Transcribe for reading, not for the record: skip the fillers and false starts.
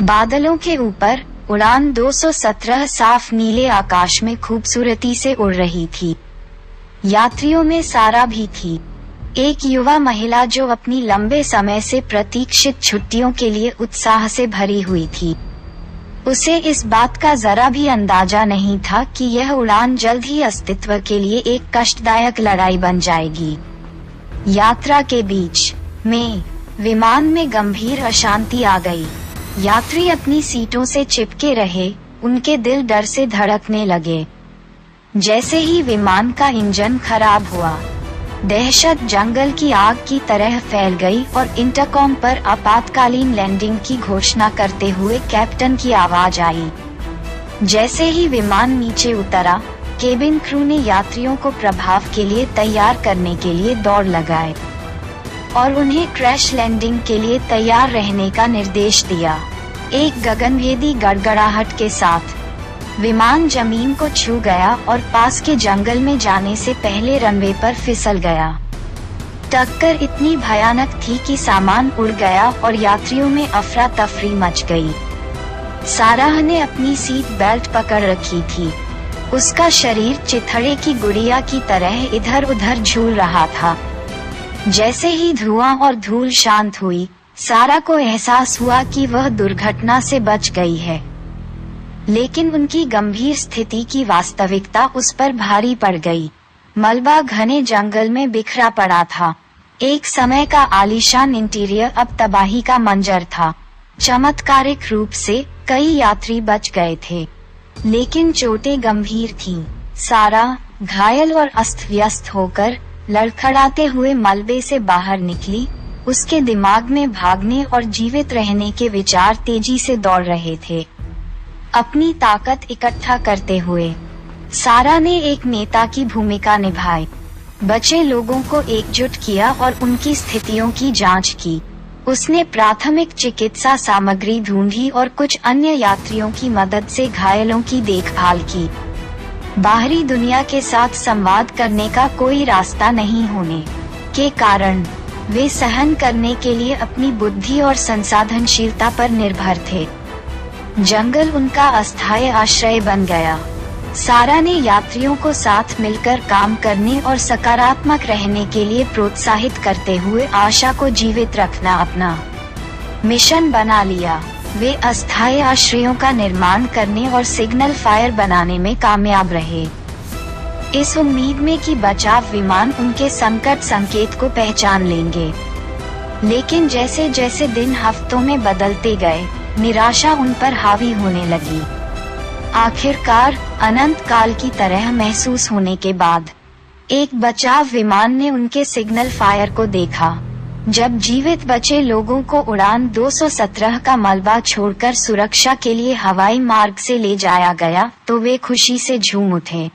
बादलों के ऊपर उड़ान 217 साफ नीले आकाश में खूबसूरती से उड़ रही थी। यात्रियों में सारा भी थी, एक युवा महिला जो अपनी लंबे समय से प्रतीक्षित छुट्टियों के लिए उत्साह से भरी हुई थी। उसे इस बात का जरा भी अंदाजा नहीं था कि यह उड़ान जल्द ही अस्तित्व के लिए एक कष्टदायक लड़ाई बन जाएगी। यात्रा के बीच में विमान में गंभीर अशांति आ गई। यात्री अपनी सीटों से चिपके रहे, उनके दिल डर से धड़कने लगे। जैसे ही विमान का इंजन खराब हुआ, दहशत जंगल की आग की तरह फैल गई और इंटरकॉम पर आपातकालीन लैंडिंग की घोषणा करते हुए कैप्टन की आवाज आई। जैसे ही विमान नीचे उतरा, केबिन क्रू ने यात्रियों को प्रभाव के लिए तैयार करने के लिए दौड़ लगाए और उन्हें क्रैश लैंडिंग के लिए तैयार रहने का निर्देश दिया। एक गगनभेदी गड़गड़ाहट के साथ विमान जमीन को छू गया और पास के जंगल में जाने से पहले रनवे पर फिसल गया। टक्कर इतनी भयानक थी कि सामान उड़ गया और यात्रियों में अफरा तफरी मच गई। साराह ने अपनी सीट बेल्ट पकड़ रखी थी। उसका शरीर चिथड़े की गुड़िया की तरह इधर उधर झूल रहा था। जैसे ही धुआं और धूल शांत हुई, सारा को एहसास हुआ कि वह दुर्घटना से बच गई है, लेकिन उनकी गंभीर स्थिति की वास्तविकता उस पर भारी पड़ गई। मलबा घने जंगल में बिखरा पड़ा था। एक समय का आलीशान इंटीरियर अब तबाही का मंजर था। चमत्कारिक रूप से कई यात्री बच गए थे, लेकिन चोटें गंभीर थीं। सारा घायल और अस्त व्यस्त होकर लड़खड़ाते हुए मलबे से बाहर निकली। उसके दिमाग में भागने और जीवित रहने के विचार तेजी से दौड़ रहे थे। अपनी ताकत इकट्ठा करते हुए सारा ने एक नेता की भूमिका निभाई। बचे लोगों को एकजुट किया और उनकी स्थितियों की जांच की। उसने प्राथमिक चिकित्सा सामग्री ढूंढी और कुछ अन्य यात्रियों की मदद से घायलों की देखभाल की। बाहरी दुनिया के साथ संवाद करने का कोई रास्ता नहीं होने के कारण वे सहन करने के लिए अपनी बुद्धि और संसाधनशीलता पर निर्भर थे। जंगल उनका अस्थायी आश्रय बन गया। सारा ने यात्रियों को साथ मिलकर काम करने और सकारात्मक रहने के लिए प्रोत्साहित करते हुए आशा को जीवित रखना अपना मिशन बना लिया। वे अस्थायी आश्रयों का निर्माण करने और सिग्नल फायर बनाने में कामयाब रहे, इस उम्मीद में कि बचाव विमान उनके संकट संकेत को पहचान लेंगे। लेकिन जैसे जैसे दिन हफ्तों में बदलते गए, निराशा उन पर हावी होने लगी। आखिरकार अनंत काल की तरह महसूस होने के बाद एक बचाव विमान ने उनके सिग्नल फायर को देखा। जब जीवित बचे लोगों को उड़ान 217 का मलबा छोड़कर सुरक्षा के लिए हवाई मार्ग से ले जाया गया तो वे खुशी से झूम उठे।